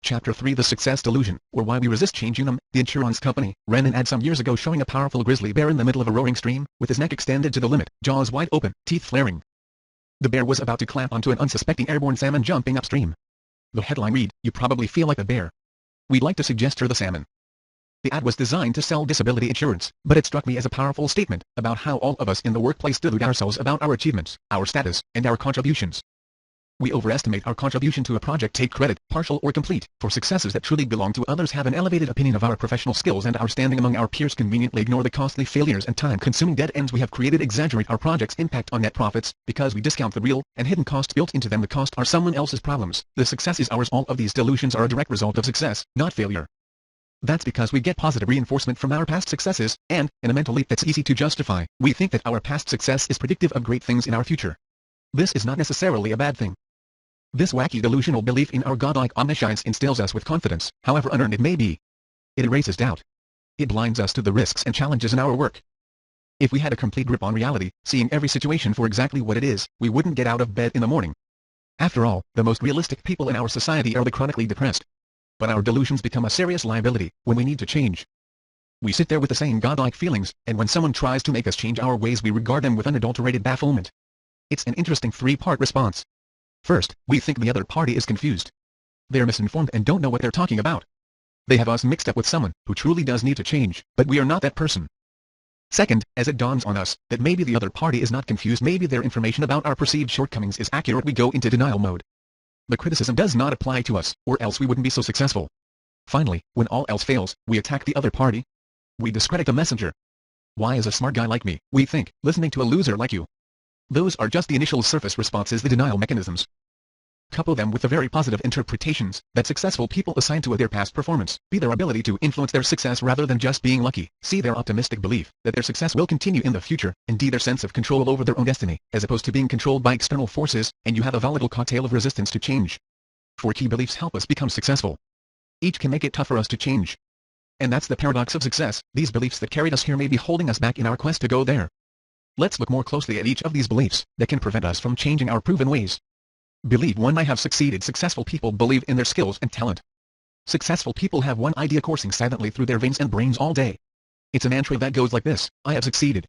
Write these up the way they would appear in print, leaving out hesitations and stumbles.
Chapter 3 The Success Delusion, or Why We Resist Change. Unum, the insurance company, ran an ad some years ago showing a powerful grizzly bear in the middle of a roaring stream, with his neck extended to the limit, jaws wide open, teeth flaring. The bear was about to clamp onto an unsuspecting airborne salmon jumping upstream. The headline read, "You probably feel like a bear. We'd like to suggest you're the salmon." The ad was designed to sell disability insurance, but it struck me as a powerful statement about how all of us in the workplace delude ourselves about our achievements, our status, and our contributions. We overestimate our contribution to a project, take credit, partial or complete, for successes that truly belong to others, have an elevated opinion of our professional skills and our standing among our peers, conveniently ignore the costly failures and time-consuming dead ends we have created, exaggerate our project's impact on net profits, because we discount the real and hidden costs built into them. The cost are someone else's problems, the success is ours. All of these delusions are a direct result of success, not failure. That's because we get positive reinforcement from our past successes, and, in a mental leap that's easy to justify, we think that our past success is predictive of great things in our future. This is not necessarily a bad thing. This wacky delusional belief in our godlike omniscience instills us with confidence, however unearned it may be. It erases doubt. It blinds us to the risks and challenges in our work. If we had a complete grip on reality, seeing every situation for exactly what it is, we wouldn't get out of bed in the morning. After all, the most realistic people in our society are the chronically depressed. But our delusions become a serious liability when we need to change. We sit there with the same godlike feelings, and when someone tries to make us change our ways, we regard them with unadulterated bafflement. It's an interesting three-part response. First, we think the other party is confused. They're misinformed and don't know what they're talking about. They have us mixed up with someone who truly does need to change, but we are not that person. Second, as it dawns on us that maybe the other party is not confused, maybe their information about our perceived shortcomings is accurate, we go into denial mode. The criticism does not apply to us, or else we wouldn't be so successful. Finally, when all else fails, we attack the other party. We discredit the messenger. Why is a smart guy like me, we think, listening to a loser like you? Those are just the initial surface responses, the denial mechanisms. Couple them with the very positive interpretations that successful people assign to their past performance, be their ability to influence their success rather than just being lucky, see their optimistic belief that their success will continue in the future, indeed their sense of control over their own destiny, as opposed to being controlled by external forces, and you have a volatile cocktail of resistance to change. 4 key beliefs help us become successful. Each can make it tough for us to change. And that's the paradox of success, these beliefs that carried us here may be holding us back in our quest to go there. Let's look more closely at each of these beliefs that can prevent us from changing our proven ways. Belief 1. I have succeeded. Successful people believe in their skills and talent. Successful people have one idea coursing silently through their veins and brains all day. It's a mantra that goes like this: I have succeeded.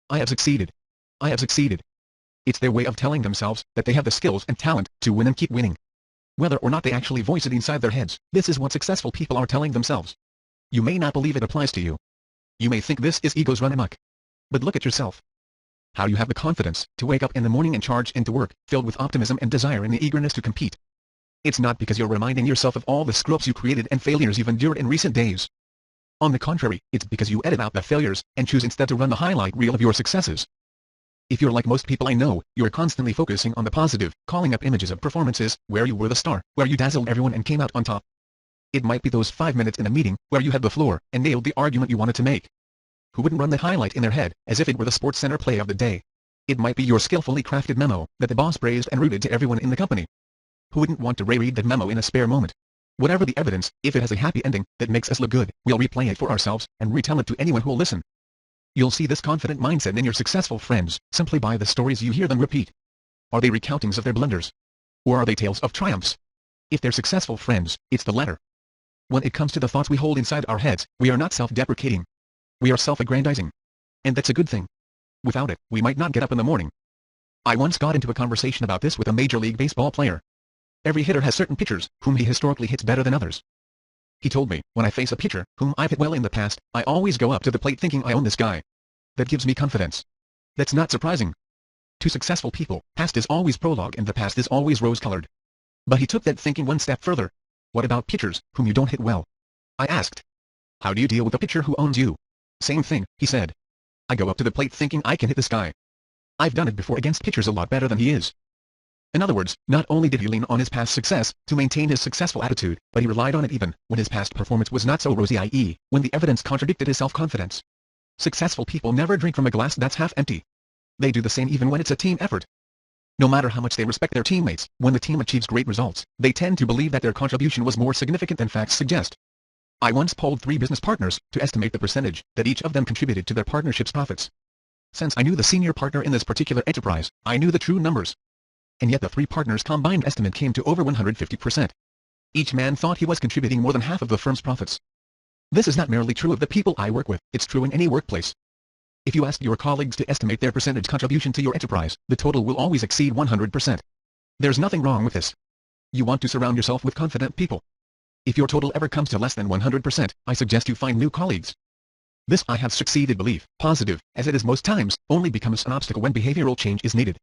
I have succeeded. I have succeeded. It's their way of telling themselves that they have the skills and talent to win and keep winning. Whether or not they actually voice it inside their heads, this is what successful people are telling themselves. You may not believe it applies to you. You may think this is ego's run amok. But look at yourself. How you have the confidence to wake up in the morning and charge into work, filled with optimism and desire and the eagerness to compete. It's not because you're reminding yourself of all the screw-ups you created and failures you've endured in recent days. On the contrary, it's because you edit out the failures, and choose instead to run the highlight reel of your successes. If you're like most people I know, you're constantly focusing on the positive, calling up images of performances, where you were the star, where you dazzled everyone and came out on top. It might be those 5 minutes in a meeting, where you had the floor, and nailed the argument you wanted to make. Who wouldn't run the highlight in their head, as if it were the SportsCenter play of the day? It might be your skillfully crafted memo, that the boss praised and rooted to everyone in the company. Who wouldn't want to reread that memo in a spare moment? Whatever the evidence, if it has a happy ending, that makes us look good, we'll replay it for ourselves, and retell it to anyone who'll listen. You'll see this confident mindset in your successful friends, simply by the stories you hear them repeat. Are they recountings of their blunders? Or are they tales of triumphs? If they're successful friends, it's the latter. When it comes to the thoughts we hold inside our heads, we are not self-deprecating. We are self-aggrandizing. And that's a good thing. Without it, we might not get up in the morning. I once got into a conversation about this with a Major League Baseball player. Every hitter has certain pitchers, whom he historically hits better than others. He told me, when I face a pitcher, whom I've hit well in the past, I always go up to the plate thinking I own this guy. That gives me confidence. That's not surprising. To successful people, past is always prologue and the past is always rose-colored. But he took that thinking one step further. What about pitchers, whom you don't hit well? I asked. How do you deal with a pitcher who owns you? Same thing, he said. I go up to the plate thinking I can hit this guy. I've done it before against pitchers a lot better than he is. In other words, not only did he lean on his past success to maintain his successful attitude, but he relied on it even when his past performance was not so rosy, i.e., when the evidence contradicted his self-confidence. Successful people never drink from a glass that's half empty. They do the same even when it's a team effort. No matter how much they respect their teammates, when the team achieves great results, they tend to believe that their contribution was more significant than facts suggest. I once polled 3 business partners to estimate the percentage that each of them contributed to their partnership's profits. Since I knew the senior partner in this particular enterprise, I knew the true numbers. And yet the 3 partners' combined estimate came to over 150%. Each man thought he was contributing more than half of the firm's profits. This is not merely true of the people I work with, it's true in any workplace. If you ask your colleagues to estimate their percentage contribution to your enterprise, the total will always exceed 100%. There's nothing wrong with this. You want to surround yourself with confident people. If your total ever comes to less than 100%, I suggest you find new colleagues. This I have succeeded belief, positive, as it is most times, only becomes an obstacle when behavioral change is needed.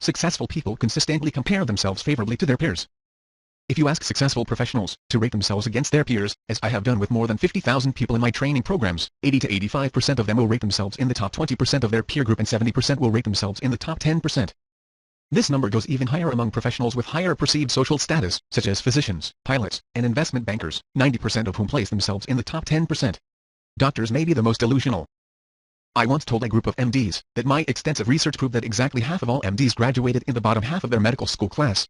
Successful people consistently compare themselves favorably to their peers. If you ask successful professionals to rate themselves against their peers, as I have done with more than 50,000 people in my training programs, 80 to 85% of them will rate themselves in the top 20% of their peer group and 70% will rate themselves in the top 10%. This number goes even higher among professionals with higher perceived social status, such as physicians, pilots, and investment bankers, 90% of whom place themselves in the top 10%. Doctors may be the most delusional. I once told a group of MDs that my extensive research proved that exactly half of all MDs graduated in the bottom half of their medical school class.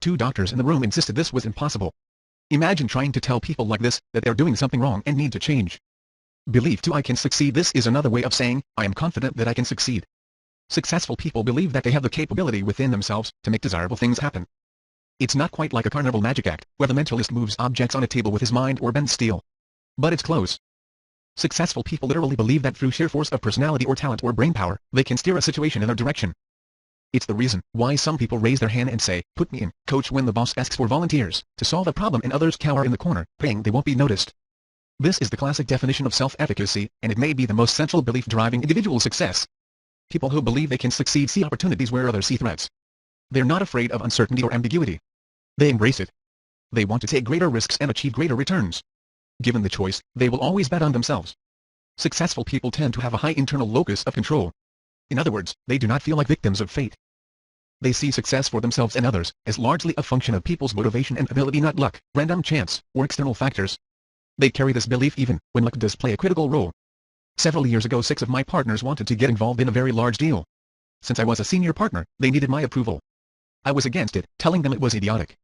2 doctors in the room insisted this was impossible. Imagine trying to tell people like this that they're doing something wrong and need to change. Belief to I can succeed. This is another way of saying, I am confident that I can succeed. Successful people believe that they have the capability within themselves to make desirable things happen. It's not quite like a carnival magic act, where the mentalist moves objects on a table with his mind or bends steel. But it's close. Successful people literally believe that through sheer force of personality or talent or brainpower, they can steer a situation in a direction. It's the reason why some people raise their hand and say, "Put me in, coach," when the boss asks for volunteers to solve a problem and others cower in the corner, praying they won't be noticed. This is the classic definition of self-efficacy, and it may be the most central belief driving individual success. People who believe they can succeed see opportunities where others see threats. They're not afraid of uncertainty or ambiguity. They embrace it. They want to take greater risks and achieve greater returns. Given the choice, they will always bet on themselves. Successful people tend to have a high internal locus of control. In other words, they do not feel like victims of fate. They see success for themselves and others as largely a function of people's motivation and ability, not luck, random chance, or external factors. They carry this belief even when luck does play a critical role. Several years ago, 6 of my partners wanted to get involved in a very large deal. Since I was a senior partner, they needed my approval. I was against it, telling them it was idiotic.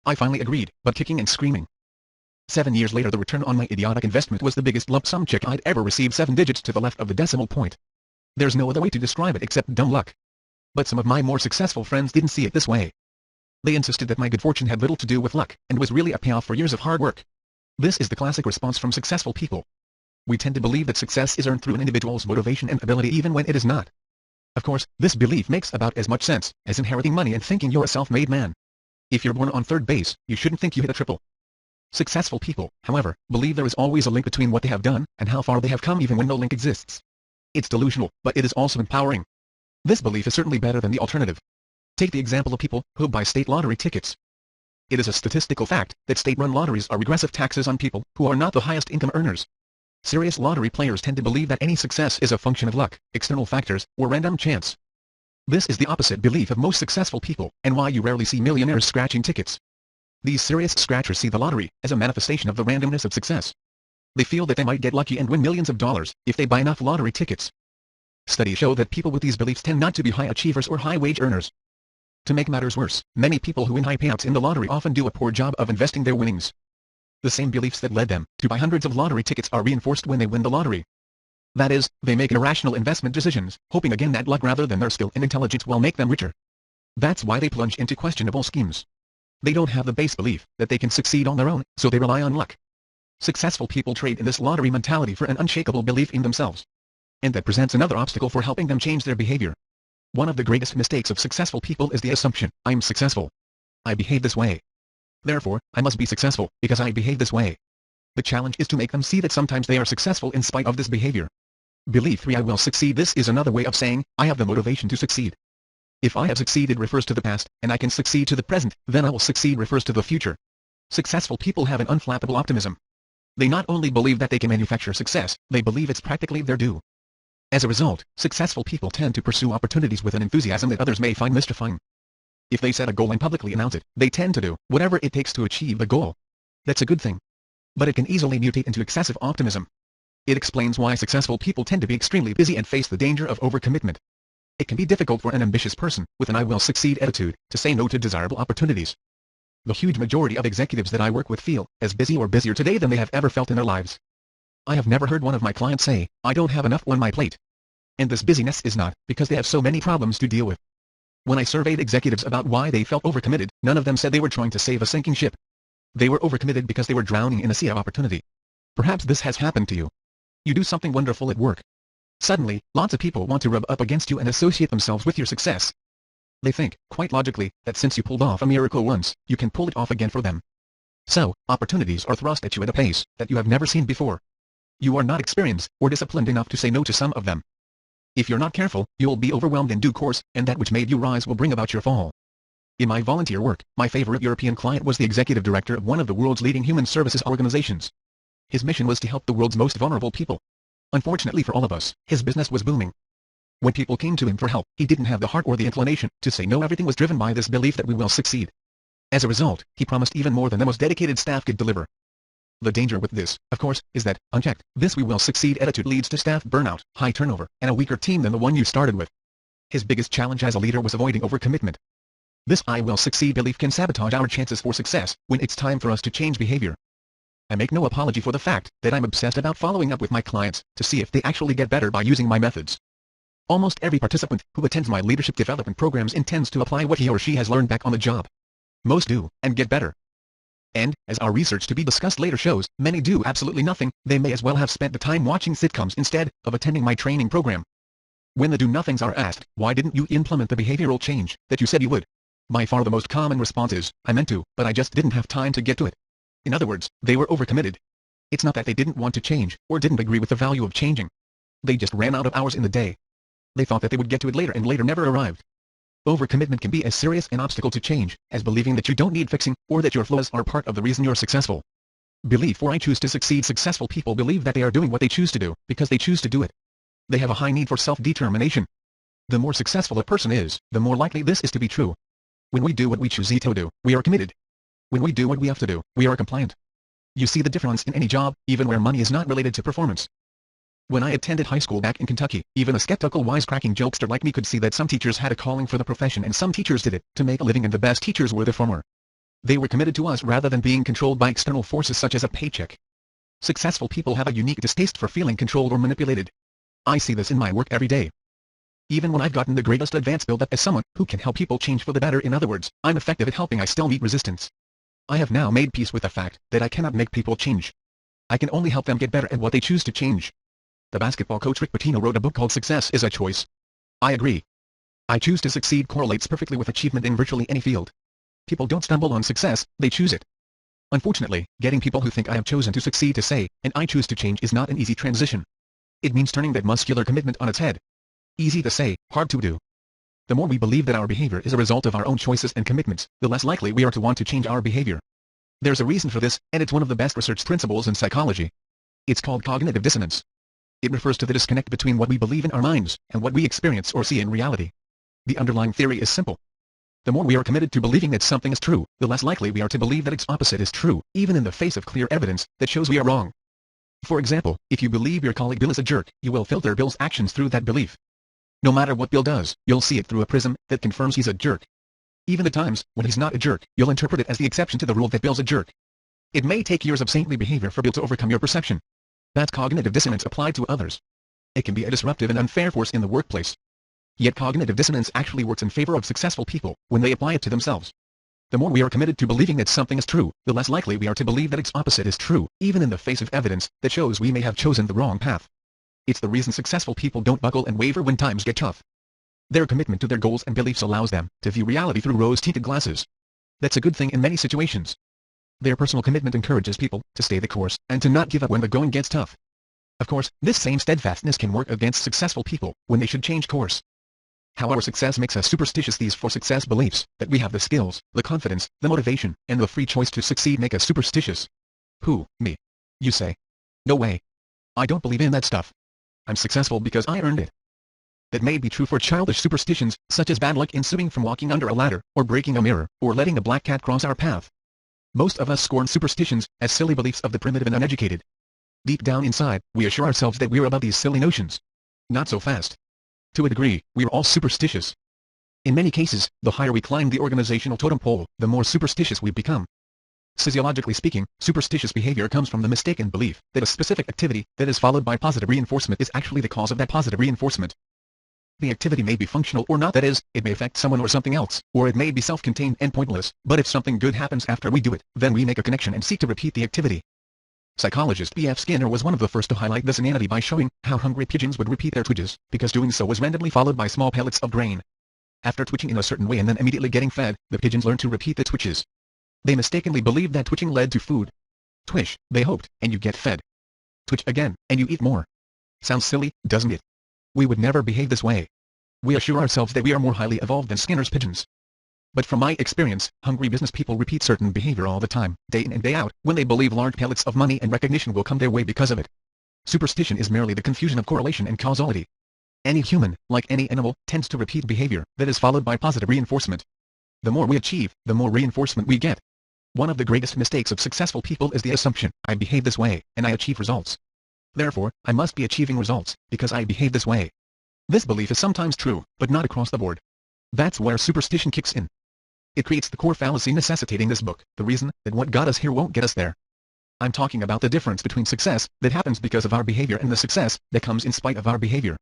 I finally agreed, but kicking and screaming. 7 years later, the return on my idiotic investment was the biggest lump sum check I'd ever received, 7 digits to the left of the decimal point. There's no other way to describe it except dumb luck. But some of my more successful friends didn't see it this way. They insisted that my good fortune had little to do with luck, and was really a payoff for years of hard work. This is the classic response from successful people. We tend to believe that success is earned through an individual's motivation and ability even when it is not. Of course, this belief makes about as much sense as inheriting money and thinking you're a self-made man. If you're born on third base, you shouldn't think you hit a triple. Successful people, however, believe there is always a link between what they have done and how far they have come even when no link exists. It's delusional, but it is also empowering. This belief is certainly better than the alternative. Take the example of people who buy state lottery tickets. It is a statistical fact that state-run lotteries are regressive taxes on people who are not the highest income earners. Serious lottery players tend to believe that any success is a function of luck, external factors, or random chance. This is the opposite belief of most successful people, and why you rarely see millionaires scratching tickets. These serious scratchers see the lottery as a manifestation of the randomness of success. They feel that they might get lucky and win millions of dollars if they buy enough lottery tickets. Studies show that people with these beliefs tend not to be high achievers or high-wage earners. To make matters worse, many people who win high payouts in the lottery often do a poor job of investing their winnings. The same beliefs that led them to buy hundreds of lottery tickets are reinforced when they win the lottery. That is, they make irrational investment decisions, hoping again that luck rather than their skill and intelligence will make them richer. That's why they plunge into questionable schemes. They don't have the base belief that they can succeed on their own, so they rely on luck. Successful people trade in this lottery mentality for an unshakable belief in themselves. And that presents another obstacle for helping them change their behavior. One of the greatest mistakes of successful people is the assumption, I'm successful. I behave this way. Therefore, I must be successful, because I behave this way. The challenge is to make them see that sometimes they are successful in spite of this behavior. Belief 3 I will succeed. This is another way of saying, I have the motivation to succeed. If I have succeeded refers to the past, and I can succeed to the present, then I will succeed refers to the future. Successful people have an unflappable optimism. They not only believe that they can manufacture success, they believe it's practically their due. As a result, successful people tend to pursue opportunities with an enthusiasm that others may find mystifying. If they set a goal and publicly announce it, they tend to do whatever it takes to achieve the goal. That's a good thing. But it can easily mutate into excessive optimism. It explains why successful people tend to be extremely busy and face the danger of overcommitment. It can be difficult for an ambitious person with an I will succeed attitude to say no to desirable opportunities. The huge majority of executives that I work with feel as busy or busier today than they have ever felt in their lives. I have never heard one of my clients say, I don't have enough on my plate. And this busyness is not because they have so many problems to deal with. When I surveyed executives about why they felt overcommitted, none of them said they were trying to save a sinking ship. They were overcommitted because they were drowning in a sea of opportunity. Perhaps this has happened to you. You do something wonderful at work. Suddenly, lots of people want to rub up against you and associate themselves with your success. They think, quite logically, that since you pulled off a miracle once, you can pull it off again for them. So, opportunities are thrust at you at a pace that you have never seen before. You are not experienced or disciplined enough to say no to some of them. If you're not careful, you'll be overwhelmed in due course, and that which made you rise will bring about your fall. In my volunteer work, my favorite European client was the executive director of one of the world's leading human services organizations. His mission was to help the world's most vulnerable people. Unfortunately for all of us, his business was booming. When people came to him for help, he didn't have the heart or the inclination to say no. Everything was driven by this belief that we will succeed. As a result, he promised even more than the most dedicated staff could deliver. The danger with this, of course, is that, unchecked, this "we will succeed" attitude leads to staff burnout, high turnover, and a weaker team than the one you started with. His biggest challenge as a leader was avoiding overcommitment. This "I will succeed" belief can sabotage our chances for success when it's time for us to change behavior. I make no apology for the fact that I'm obsessed about following up with my clients to see if they actually get better by using my methods. Almost every participant who attends my leadership development programs intends to apply what he or she has learned back on the job. Most do, and get better. And, as our research to be discussed later shows, many do absolutely nothing. They may as well have spent the time watching sitcoms instead of attending my training program. When the do-nothings are asked, "Why didn't you implement the behavioral change that you said you would?" by far the most common response is, "I meant to, but I just didn't have time to get to it." In other words, they were overcommitted. It's not that they didn't want to change, or didn't agree with the value of changing. They just ran out of hours in the day. They thought that they would get to it later, and later never arrived. Overcommitment can be as serious an obstacle to change as believing that you don't need fixing, or that your flaws are part of the reason you're successful. Belief or "I choose to succeed." Successful people believe that they are doing what they choose to do, because they choose to do it. They have a high need for self-determination. The more successful a person is, the more likely this is to be true. When we do what we choose to do, we are committed. When we do what we have to do, we are compliant. You see the difference in any job, even where money is not related to performance. When I attended high school back in Kentucky, even a skeptical wisecracking jokester like me could see that some teachers had a calling for the profession and some teachers did it to make a living, and the best teachers were the former. They were committed to us rather than being controlled by external forces such as a paycheck. Successful people have a unique distaste for feeling controlled or manipulated. I see this in my work every day. Even when I've gotten the greatest advance build up as someone who can help people change for the better, in other words, I'm effective at helping, I still meet resistance. I have now made peace with the fact that I cannot make people change. I can only help them get better at what they choose to change. The basketball coach Rick Pitino wrote a book called Success is a Choice. I agree. "I choose to succeed" correlates perfectly with achievement in virtually any field. People don't stumble on success, they choose it. Unfortunately, getting people who think "I have chosen to succeed" to say, "and I choose to change" is not an easy transition. It means turning that muscular commitment on its head. Easy to say, hard to do. The more we believe that our behavior is a result of our own choices and commitments, the less likely we are to want to change our behavior. There's a reason for this, and it's one of the best researched principles in psychology. It's called cognitive dissonance. It refers to the disconnect between what we believe in our minds and what we experience or see in reality. The underlying theory is simple. The more we are committed to believing that something is true, the less likely we are to believe that its opposite is true, even in the face of clear evidence that shows we are wrong. For example, if you believe your colleague Bill is a jerk, you will filter Bill's actions through that belief. No matter what Bill does, you'll see it through a prism that confirms he's a jerk. Even the times when he's not a jerk, you'll interpret it as the exception to the rule that Bill's a jerk. It may take years of saintly behavior for Bill to overcome your perception. That's cognitive dissonance applied to others. It can be a disruptive and unfair force in the workplace. Yet cognitive dissonance actually works in favor of successful people when they apply it to themselves. The more we are committed to believing that something is true, the less likely we are to believe that its opposite is true, even in the face of evidence that shows we may have chosen the wrong path. It's the reason successful people don't buckle and waver when times get tough. Their commitment to their goals and beliefs allows them to view reality through rose-tinted glasses. That's a good thing in many situations. Their personal commitment encourages people to stay the course and to not give up when the going gets tough. Of course, this same steadfastness can work against successful people when they should change course. How our success makes us superstitious. These for success beliefs, that we have the skills, the confidence, the motivation, and the free choice to succeed, make us superstitious. Who, me? You say. No way. I don't believe in that stuff. I'm successful because I earned it. That may be true for childish superstitions, such as bad luck ensuing from walking under a ladder, or breaking a mirror, or letting a black cat cross our path. Most of us scorn superstitions as silly beliefs of the primitive and uneducated. Deep down inside, we assure ourselves that we're above these silly notions. Not so fast. To a degree, we're all superstitious. In many cases, the higher we climb the organizational totem pole, the more superstitious we become. Physiologically speaking, superstitious behavior comes from the mistaken belief that a specific activity that is followed by positive reinforcement is actually the cause of that positive reinforcement. The activity may be functional or not, that is, it may affect someone or something else, or it may be self-contained and pointless, but if something good happens after we do it, then we make a connection and seek to repeat the activity. Psychologist B.F. Skinner was one of the first to highlight this insanity by showing how hungry pigeons would repeat their twitches, because doing so was randomly followed by small pellets of grain. After twitching in a certain way and then immediately getting fed, the pigeons learned to repeat the twitches. They mistakenly believed that twitching led to food. Twish, they hoped, and you get fed. Twitch again, and you eat more. Sounds silly, doesn't it? We would never behave this way. We assure ourselves that we are more highly evolved than Skinner's pigeons. But from my experience, hungry business people repeat certain behavior all the time, day in and day out, when they believe large pellets of money and recognition will come their way because of it. Superstition is merely the confusion of correlation and causality. Any human, like any animal, tends to repeat behavior that is followed by positive reinforcement. The more we achieve, the more reinforcement we get. One of the greatest mistakes of successful people is the assumption, I behave this way, and I achieve results. Therefore, I must be achieving results, because I behave this way. This belief is sometimes true, but not across the board. That's where superstition kicks in. It creates the core fallacy necessitating this book, the reason that what got us here won't get us there. I'm talking about the difference between success that happens because of our behavior and the success that comes in spite of our behavior.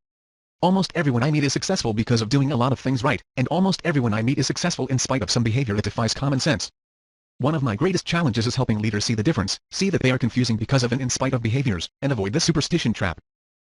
Almost everyone I meet is successful because of doing a lot of things right, and almost everyone I meet is successful in spite of some behavior that defies common sense. One of my greatest challenges is helping leaders see the difference, see that they are confusing because of and in spite of behaviors, and avoid the superstition trap.